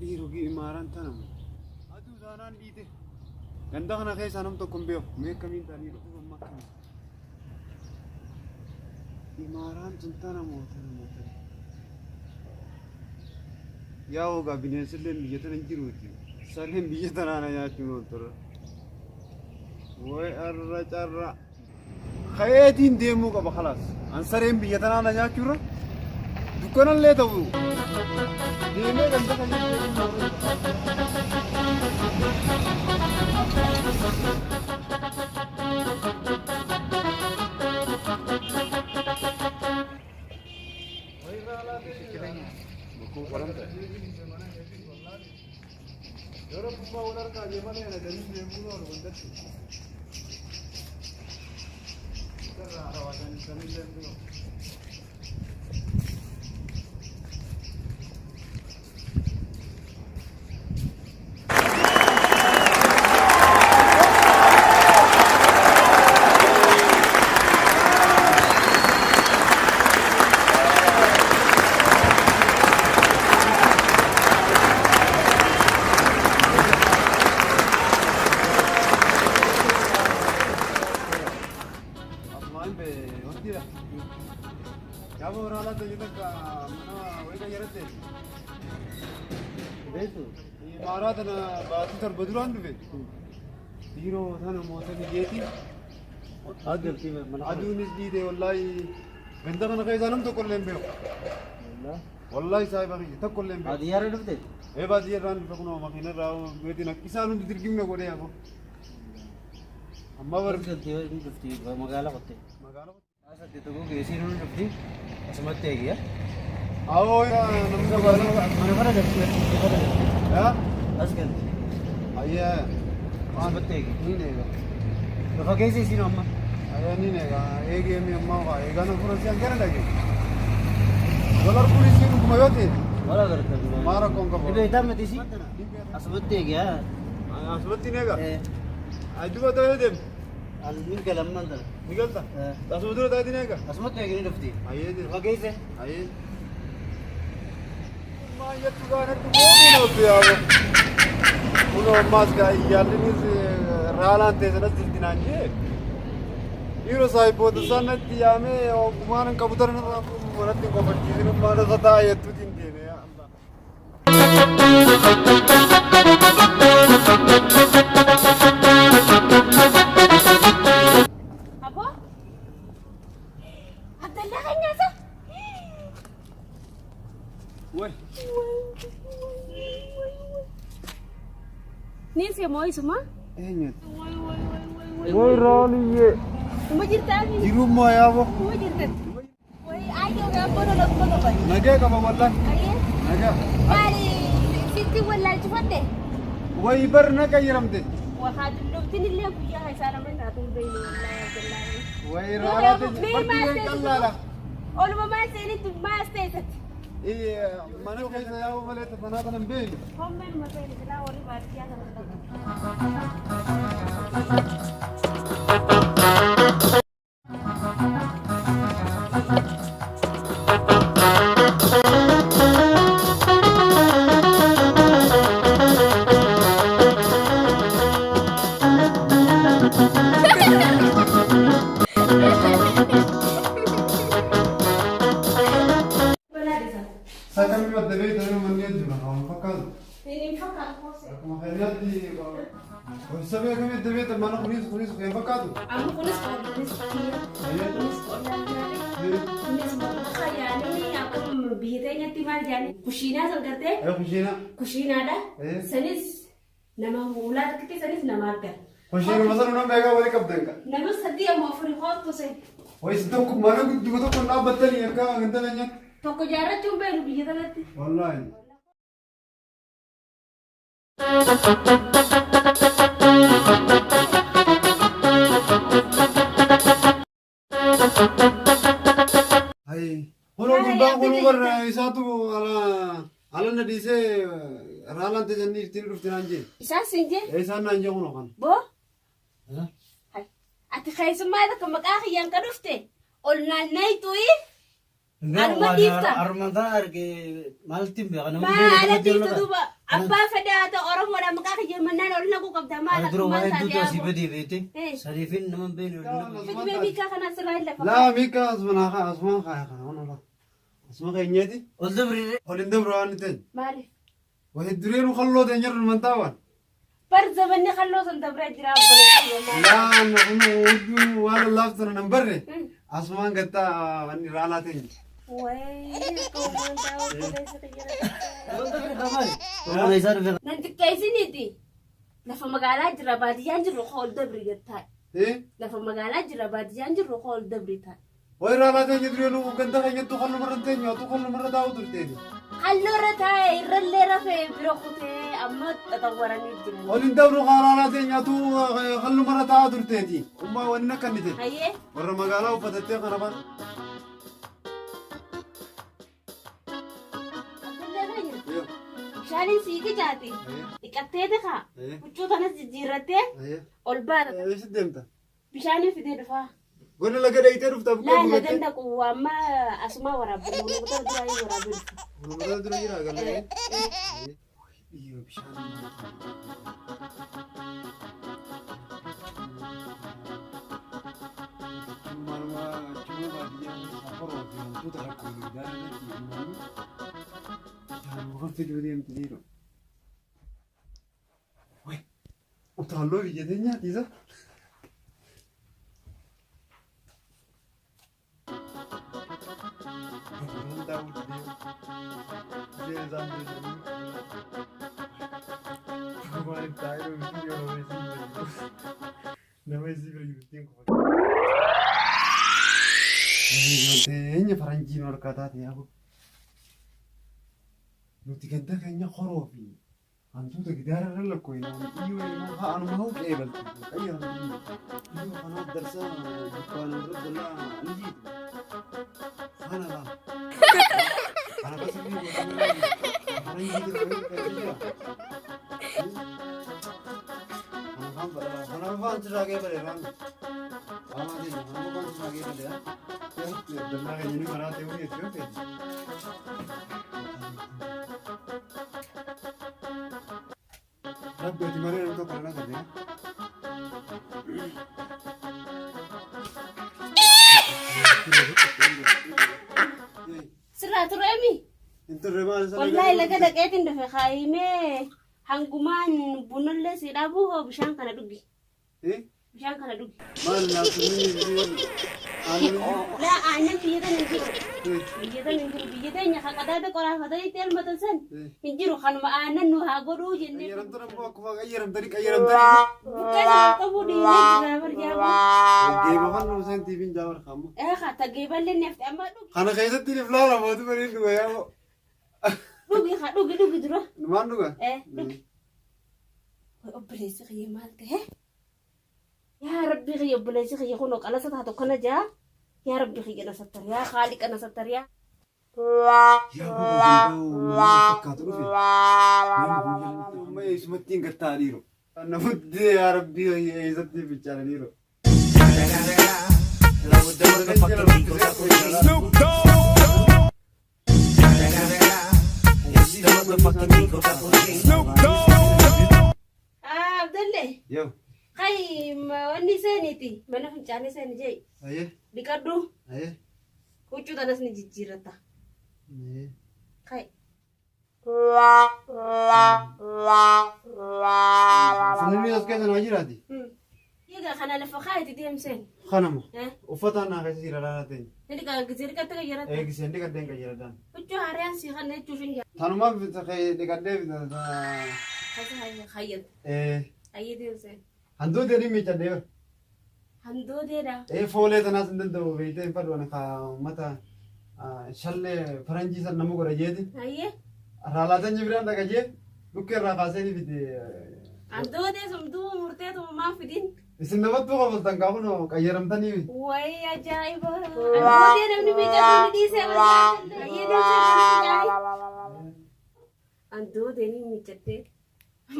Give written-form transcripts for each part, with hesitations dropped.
Irugi imaran tanam. Adu zanan ide. Ganda kana kay sanam to kumbyo. Me kami tani ro ko makkan. Imaran tuntana motan motan. Ya hoga bineslen biyatan jiruti. Salim biyatan ana ya chuno tor. Woy arra charra. Khayedin demu ka khalas. Ansarem biyatan ana ya chura. Dukanan le dawu. Deme ganda kana Maratana baatutar baduran duve. Hero thana motan jeti. Adelti man adunis di de wallahi ganda kana kay sanam to kollem be. Wallahi sai bagi ta kollem be. Adiyar dufte. E badiyar ran kono makina raw bedina kisanu dirgim me gode ako. Amma war dufte dufte magala kotte. Magala asa te to ge sinu dufte. Asmatte gya. आओ नमस्कार भाई मैंने भरा दफ्ते क्या askan आइए asmatte gya. नहीं नेगा तो कैसे sinu amma आया नहीं नेगा एक ये में अम्मा का एक आना पूरा चल कर लगे डॉलर पुलिस की रुकमायो थे wala garta मारा कौन का ibe itam tisi asmatte gya असबत्ती नेगा आज भी बता दे al min kalam mandal निकलता दस उधर बता देने का asmatte gya dufte आइए दे तो कैसे आइए ما يتقارن تقولون بيابو uno mas ga yaliniz ralan tezana dildinanje iro sai bod sanati yame o kumaran kabutar na maratin ko batizin mara sata yetu din dene ya Apa? Abdullah kan nyasa? Woi Ni si Moy semua? enyet woi raliye Semua cerita ni. di rumah ya bo Semua cerita. Woi, ayo apa nak apa? nage ka ba wallah Ayo. nage Mari, Siti wala cepat deh. woi bar na kayiram de Wahad lu tini lihat punya hai sana mana tu beli wala Abdullah. woi rala de barti kallala Olu mama sini tu mas tesat. ايه ما انا كيف يا ابو مليت فنادنا مبين Hom men masa ini kena ori batia sana. saya kami buat debit dari mana juga kamu fakal Ini fakal kose. kamu khayat di Sabi kami debit mana kunis kayak fakal Aku kunis kaya. Kunis kaya. Kunis kaya ni aku bihetnya timal jani. Kushina sal karte. ayo kushina Kushina ada. Sanis nama ulat kita sanis nama arkan. kushina masal unam bega wali kab denga Nama sadia mau free hot tu saya. woi situ mana juga tuh pernah betul ya kak ngenta nanya Toko jarak cuma bihetnya nanti. wallahi Hai, kalau gurbang kalau satu ala nadise ralan te janni tiru tinanje. Isa sinje? Sana anje kono kan. Bo? Hah? Hai. Ati khaysuma da kamakaki yang kadufte. Olna naytui? Enggak, Arma difta. armanta arke maltim ya kan. Ma ala difta duba. Abba fada ata orang wala makaki jamanan olna ko kabda mala Adro wa kumanta itu dia. tuh si bedi beti. Eh. Sarifin naman beno. Fidi baby ka kana sirail la. La mika asman kaya kan ono la. Asman kaya nyeti. Oldu beri. Holinde brawani ten. Mali. Wahid duriru khallo de nyar mantawan. Par zamanni khallo san dabra jira bole. La no udu wala laftan nambarre. Asman gata wani rala ten. Wai, kumanta o bole sa kaya. Oldu beri kamay. Oldu beri sarif. Nanti kaisi niti. Lafa magala jira badiyan jiru khol dabri gatta. Eh? Lafa magala jira badiyan jiru khol dabri ta. Wai rala ten duriru ganta kaya tu khallo marante nyo tu khallo marata udurte. Hallo rata irralle rafe biro khute amma tatawwarani jira. Holinde bro rala ten nya tu khallo marata udurte di. Umma wanna kanite. Aye. Warra magala ufatate kana ban. Yo. Shani siki jati. Ikatte dekha. Eh. Kuchu tanas jirate Aye. ol bar. Sidemta. Bishani fide dufa. Gonna laga da ita rufta La la ganda ku amma asma warabu nu mutar dai warabu. Gonna dura gira galla. Iyo bishan. Marwa cuma badia saporo tu tak aku lihat ni. Jangan bukan video dia mentiro. Weh, utah lo videonya tiza. Ini Faranjin orang kata dia aku. Nuti kenta kayaknya khorofi. Antu tak kita ada lah koi. Iyo yang anu mau kebal. Ayo ini. Iyo karena darsa bukan berdoa anjir. Mana lah. Karena pasti ini bukan Faranjin itu kerja. Karena apa cerita kayak berang. Ama dia, kamu kan cuma gini dia. Ya, benar kayak gini mana tahu dia siapa? Rabb di mana itu karena kerja? Siratu remi. Itu remal sana. Wallahi laga da ketin da khaime hanguman bunulle sidabu ho bishan kana dugi. Eh? Bishan kana dugi. Mana sini anu. La anan biyata ninjiru. Biyata ninjiru biyata nya hakada da qora fada itel matasan. Ninjiru khanma anan nu hagodu jenne. Ayyaram tu nampak aku pakai ayyaram tadi ayyaram tadi. Bukan kamu di driver jago. Gaya kan lu sen TV jawar kamu. Kata geballe nefti amma dugi. Karena kayak itu TV lah mau tu beri dua ya. Dugi dulu. Mana dua? Dugi. Obresi khiye malka he. يا ربي غيب بلاشي غي يخونك أنا ستهاتو كنا جا يا ربي غي أنا ستر يا خالق أنا ستر يا Ya Allah, kata tu. Mai semetin kata diro. Anak muda ya Rabbi ya izati bicara diro. Abdullah. Yo. Kai wani seniti mana funcani seni jai. Aye. Dikadu. Aye. Kucu tanas ni jijirata. Aye. Kai. Sini as kaya sana aja rati. Iya kana lefa kai ti dem sen. Kana mo. Ufata na kasi sira rati. Jadi ka gizir kata ka yarata. Kisi andi kadang kaya rati. Kucu harian si kana cufin ya. Thanu mah bisa kaya dekade bisa. Kasi hayat. Hayat dem sen. Hantu dari macam dia. Hando deda. Foley tanah sendiri tu, itu empat orang mata shalle Faranji san namu kora jadi. Aye. Ralatan jibran tak aje, بكرة رافاسيني بدي عندو دي سمدو مرتين وما في دين اسم نبض قبل تنقابونه كيرم تاني وي عجائب عندو دي نمني بيجا دي سيبا عندو دي نمني جدي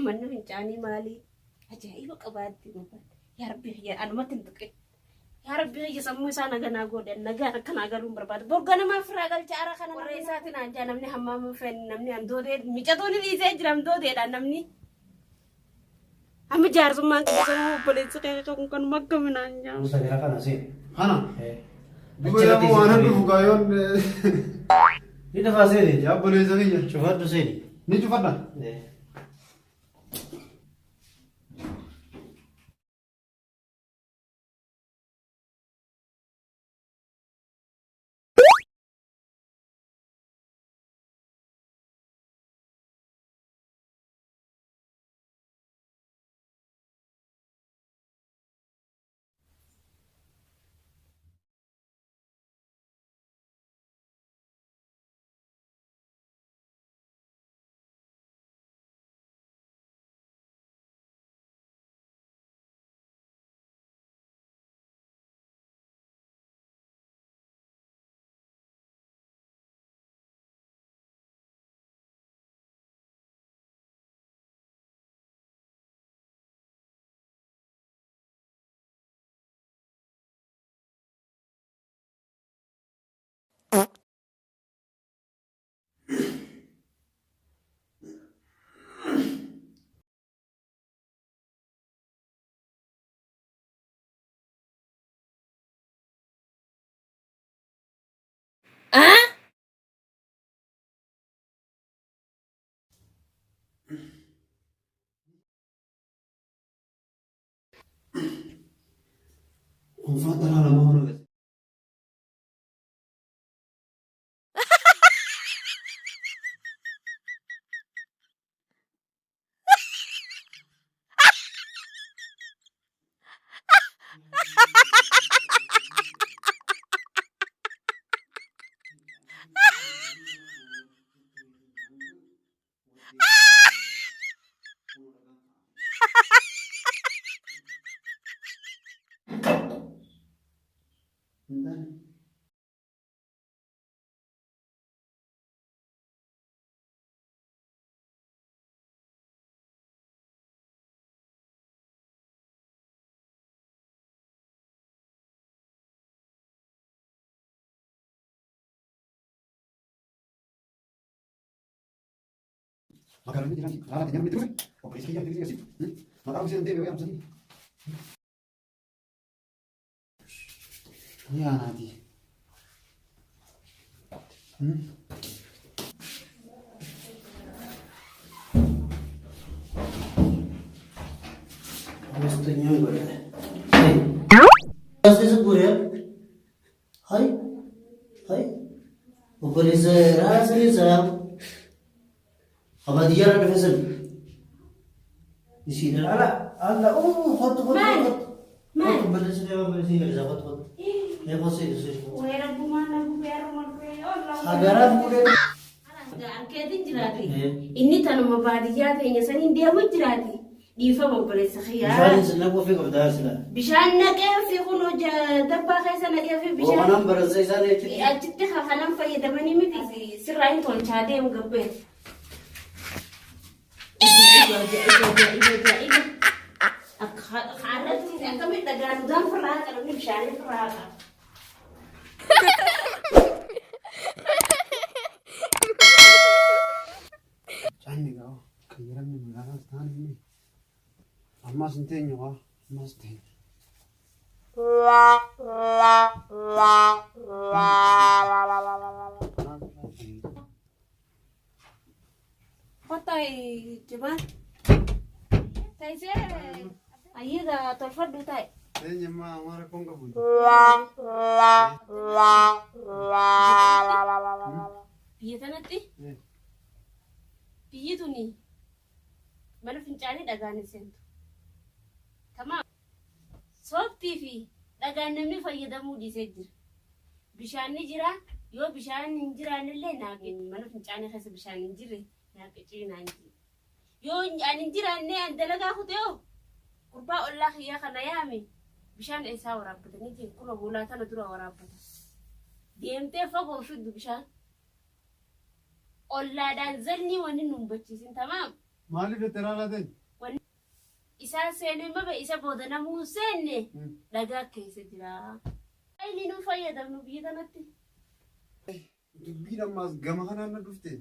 منو هنجاني مالي عجائب قبادي يا ربي يا أنا ما تنتقل يا ربي يسمو سانا غنا غودن نغا كنا غالون برباد بوغنا ما فراغال جارا خنا وريساتنا انجا نمني حمام فين نمني اندو دي ميجاتوني دي زي جرام دو دي دا نمني ام جار سما كسو بوليس كان كان مكم نانجا Mustahil ka na sin. أنا Eh. دبي يا مو أنا بفقايون Dito fasili. يا بوليس هي Shufar to sili. نيجي فدا Eh. وفضل على مهرة Makanan ini nanti, lara tinggal itu kan? Oh, polisi yang tinggal sih. Maka aku sih nanti bagaimana sih? Ya nanti. Mustahil ko na. Hey. Kasi sa buhay. Hay. Hay. Upulis rasa ni sa. Abadiya na fasal. Isi na ala oh hot. Man. Balas na balas ni sa hot. Eh kasi isi. ويرب ما نبو بيرو مربي الله Hagaran mo din. Gaan keetin jiraati inni tanuma baadiyyaa teenya saniin deemu jiraati dhiifama obboleessa Bishaan khiyyaa sin naqoo fi qabdaa sila. bishaan naqee fi kun dabbaa keessa naqee fi bishaan Bishaan barasa isaan jechuudha. achitti kanan fayyadamanii miti sirraa hin tolchaa deemu gabbee Khaarratti akkamitti dhagaan udaan firraa qabni bishaanii firraa qaba. Canni kau, kira ni mula stan ini. Amma sentenya kau, amma sentenya. Patay, coba. Tay sir, ayo dah telepon dulu tay. Sentenya mah amara konga bun. Biyya tanatti biyyi tuni mana fincaanii dhagaan seentu. Tamaam sooftii fi dhagaan namni fayyadamuu dhiisee jira. Bishaan ni jira yoo bishaan hin jiraannillee naaqee mana fincaanii keessa bishaan hin jirre naaqee naan jira. Yoo ani hin jiraanne an dalagaa kutee gurbaa ollaa kiyyaa kana yaame bishaan isaa waraabbatanii jiru kun oolaa tana dura waraabbata. Deemtee fagoo fiddu bishaan. Ollaadhaan zalni wanni nu hubachiisin tamaam. Maaliif itti raalateen? Isaan seenee maba isa booda namuu seenne dhagaa keessa jira. Inni nu fayyadamnu biyya kanatti. Dubbiin ammaas gama kanaan na dhufte.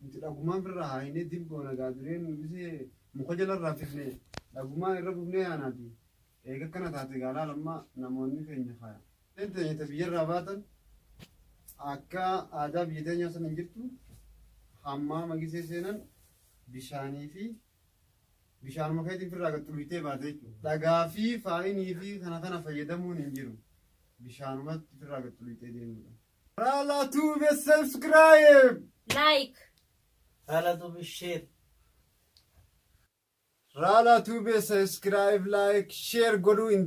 Nuti dhagumaan firraa haayinee dibboo nagaa dureen bisee muka jalarraa fifne dhagumaan irra bufnee yaanaati. Eega akkana taate gaalaa lammaa namoonni keenya faaya. Teenya biyyarraa baatan akka aadaa biyya teenyaa sana hin jirtu hammaa magisee seenan bishaanii fi bishaanuma keetiin firraa qaxxulitee baate jechuudha. Dhagaa fi faayinii fi kana fayyadamuun hin jiru. Bishaanumatti firraa qaxxulitee deemudha. Raala tuube subscribe. Like. Raala tuube share. Raala tuube subscribe like share godhuu hin